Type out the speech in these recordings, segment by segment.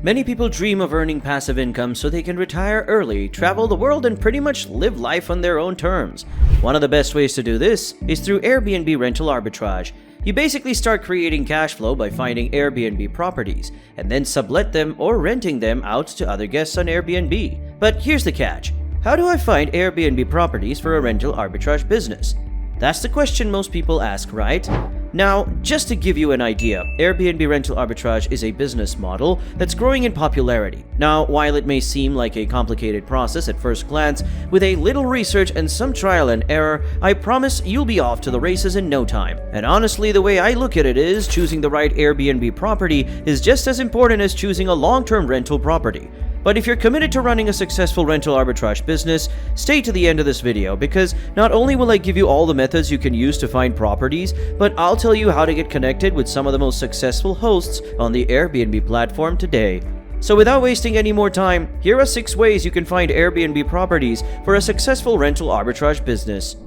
Many people dream of earning passive income so they can retire early, travel the world, and pretty much live life on their own terms. One of the best ways to do this is through Airbnb rental arbitrage. You basically start creating cash flow by finding Airbnb properties, and then sublet them or renting them out to other guests on Airbnb. But here's the catch. How do I find Airbnb properties for a rental arbitrage business? That's the question most people ask, right? Now, just to give you an idea, Airbnb rental arbitrage is a business model that's growing in popularity. Now, while it may seem like a complicated process at first glance, with a little research and some trial and error, I promise you'll be off to the races in no time. And honestly, the way I look at it is, choosing the right Airbnb property is just as important as choosing a long-term rental property. But if you're committed to running a successful rental arbitrage business, stay to the end of this video because not only will I give you all the methods you can use to find properties, but I'll tell you how to get connected with some of the most successful hosts on the Airbnb platform today. So without wasting any more time, here are 6 ways you can find Airbnb properties for a successful rental arbitrage business.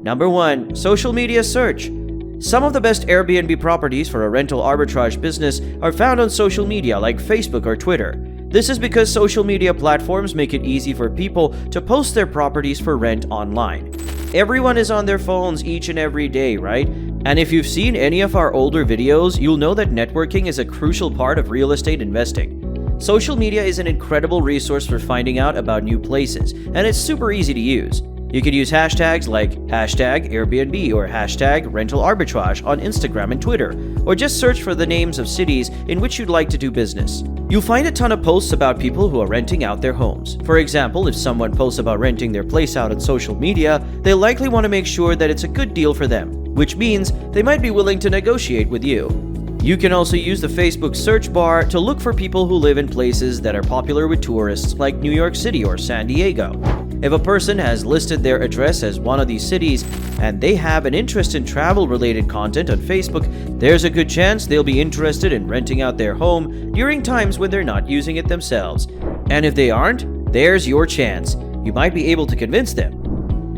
Number 1. Social media search. Some of the best Airbnb properties for a rental arbitrage business are found on social media like Facebook or Twitter. This is because social media platforms make it easy for people to post their properties for rent online. Everyone is on their phones each and every day, right? And if you've seen any of our older videos, you'll know that networking is a crucial part of real estate investing. Social media is an incredible resource for finding out about new places, and it's super easy to use. You can use hashtags like #Airbnb or #RentalArbitrage on Instagram and Twitter, or just search for the names of cities in which you'd like to do business. You'll find a ton of posts about people who are renting out their homes. For example, if someone posts about renting their place out on social media, they'll likely want to make sure that it's a good deal for them, which means they might be willing to negotiate with you. You can also use the Facebook search bar to look for people who live in places that are popular with tourists like New York City or San Diego. If a person has listed their address as one of these cities and they have an interest in travel-related content on Facebook, there's a good chance they'll be interested in renting out their home during times when they're not using it themselves. And if they aren't, there's your chance. You might be able to convince them.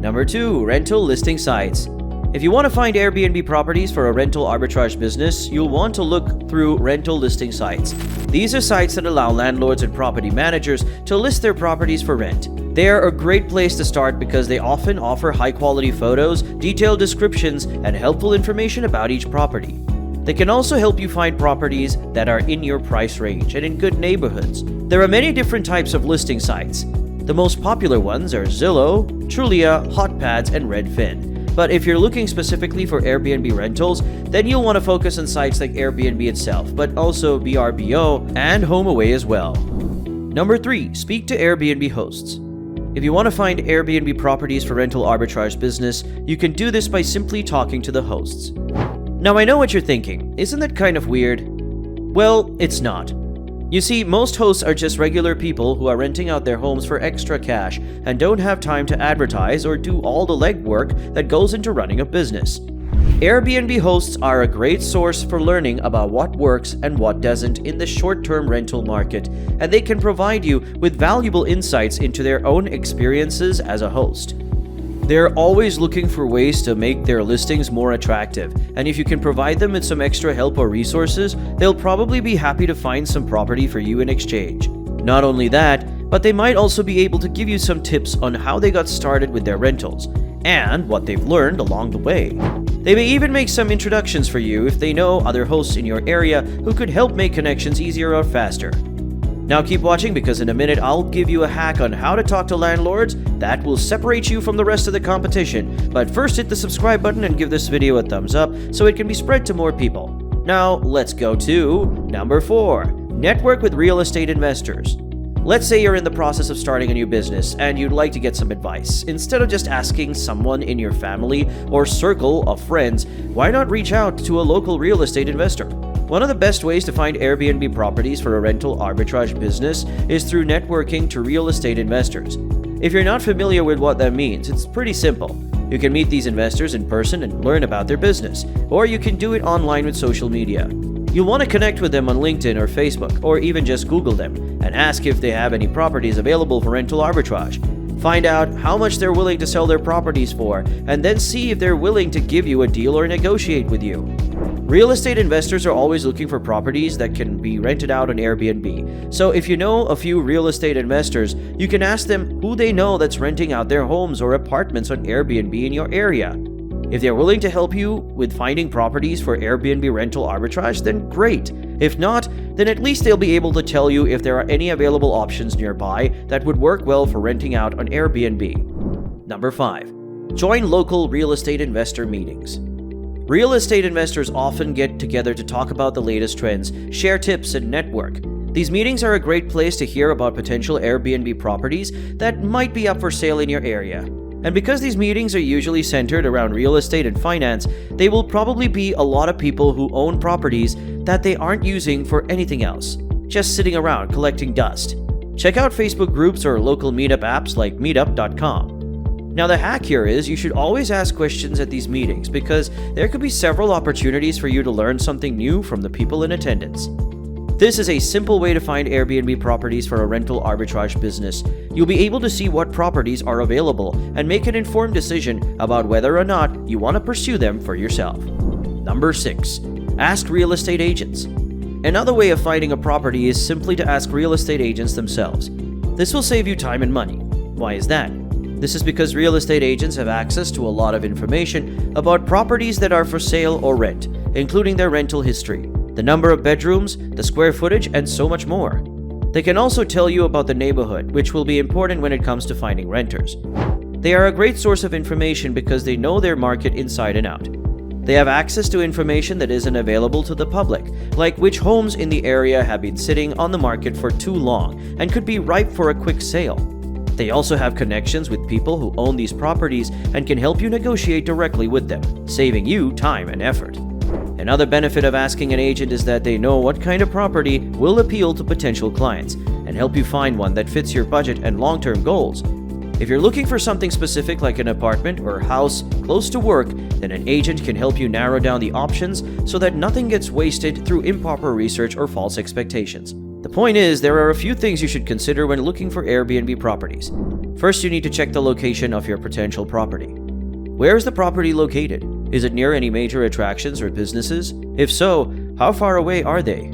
Number 2. Rental listing sites. If you want to find Airbnb properties for a rental arbitrage business, you'll want to look through rental listing sites. These are sites that allow landlords and property managers to list their properties for rent. They are a great place to start because they often offer high-quality photos, detailed descriptions, and helpful information about each property. They can also help you find properties that are in your price range and in good neighborhoods. There are many different types of listing sites. The most popular ones are Zillow, Trulia, HotPads, and Redfin. But if you're looking specifically for Airbnb rentals, then you'll want to focus on sites like Airbnb itself, but also VRBO and HomeAway as well. Number 3. Speak to Airbnb hosts. If you want to find Airbnb properties for rental arbitrage business, you can do this by simply talking to the hosts. Now I know what you're thinking, isn't that kind of weird? Well, it's not. You see, most hosts are just regular people who are renting out their homes for extra cash and don't have time to advertise or do all the legwork that goes into running a business. Airbnb hosts are a great source for learning about what works and what doesn't in the short-term rental market, and they can provide you with valuable insights into their own experiences as a host. They're always looking for ways to make their listings more attractive, and if you can provide them with some extra help or resources, they'll probably be happy to find some property for you in exchange. Not only that, but they might also be able to give you some tips on how they got started with their rentals, and what they've learned along the way. They may even make some introductions for you if they know other hosts in your area who could help make connections easier or faster. Now keep watching because in a minute I'll give you a hack on how to talk to landlords that will separate you from the rest of the competition. But first hit the subscribe button and give this video a thumbs up so it can be spread to more people. Now let's go to number 4. Network with real estate investors. Let's say you're in the process of starting a new business and you'd like to get some advice. Instead of just asking someone in your family or circle of friends, why not reach out to a local real estate investor? One of the best ways to find Airbnb properties for a rental arbitrage business is through networking to real estate investors. If you're not familiar with what that means, it's pretty simple. You can meet these investors in person and learn about their business, or you can do it online with social media. You'll want to connect with them on LinkedIn or Facebook, or even just Google them and ask if they have any properties available for rental arbitrage. Find out how much they're willing to sell their properties for, and then see if they're willing to give you a deal or negotiate with you. Real estate investors are always looking for properties that can would be rented out on Airbnb. So if you know a few real estate investors, you can ask them who they know that's renting out their homes or apartments on Airbnb in your area. If they're willing to help you with finding properties for Airbnb rental arbitrage, then great. If not, then at least they'll be able to tell you if there are any available options nearby that would work well for renting out on Airbnb. Number 5. Join local real estate investor meetings. Real estate investors often get together to talk about the latest trends, share tips, and network. These meetings are a great place to hear about potential Airbnb properties that might be up for sale in your area. And because these meetings are usually centered around real estate and finance, they will probably be a lot of people who own properties that they aren't using for anything else, just sitting around collecting dust. Check out Facebook groups or local meetup apps like meetup.com. Now the hack here is you should always ask questions at these meetings because there could be several opportunities for you to learn something new from the people in attendance. This is a simple way to find Airbnb properties for a rental arbitrage business. You'll be able to see what properties are available and make an informed decision about whether or not you want to pursue them for yourself. Number 6. Ask real estate agents. Another way of finding a property is simply to ask real estate agents themselves. This will save you time and money. Why is that? This is because real estate agents have access to a lot of information about properties that are for sale or rent, including their rental history, the number of bedrooms, the square footage, and so much more. They can also tell you about the neighborhood, which will be important when it comes to finding renters. They are a great source of information because they know their market inside and out. They have access to information that isn't available to the public, like which homes in the area have been sitting on the market for too long and could be ripe for a quick sale. They also have connections with people who own these properties and can help you negotiate directly with them, saving you time and effort. Another benefit of asking an agent is that they know what kind of property will appeal to potential clients and help you find one that fits your budget and long-term goals. If you're looking for something specific like an apartment or house close to work, then an agent can help you narrow down the options so that nothing gets wasted through improper research or false expectations. The point is, there are a few things you should consider when looking for Airbnb properties. First, you need to check the location of your potential property. Where is the property located? Is it near any major attractions or businesses? If so, how far away are they?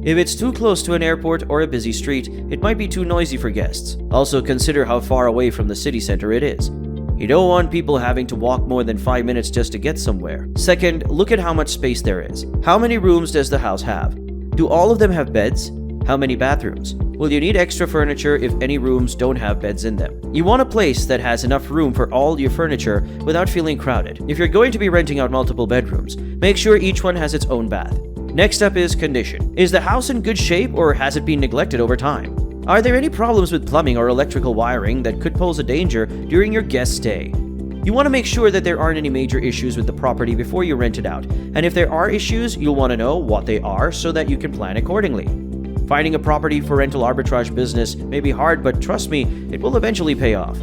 If it's too close to an airport or a busy street, it might be too noisy for guests. Also consider how far away from the city center it is. You don't want people having to walk more than 5 minutes just to get somewhere. Second, look at how much space there is. How many rooms does the house have? Do all of them have beds? How many bathrooms? Will you need extra furniture if any rooms don't have beds in them? You want a place that has enough room for all your furniture without feeling crowded. If you're going to be renting out multiple bedrooms, make sure each one has its own bath. Next up is condition. Is the house in good shape or has it been neglected over time? Are there any problems with plumbing or electrical wiring that could pose a danger during your guest stay? You want to make sure that there aren't any major issues with the property before you rent it out, and if there are issues, you'll want to know what they are so that you can plan accordingly. Finding a property for rental arbitrage business may be hard, but trust me, it will eventually pay off.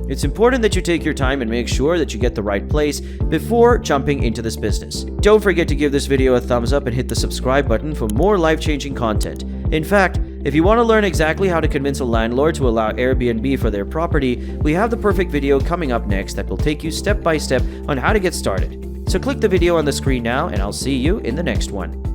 It's important that you take your time and make sure that you get the right place before jumping into this business. Don't forget to give this video a thumbs up and hit the subscribe button for more life-changing content. In fact, if you want to learn exactly how to convince a landlord to allow Airbnb for their property, we have the perfect video coming up next that will take you step by step on how to get started. So click the video on the screen now and I'll see you in the next one.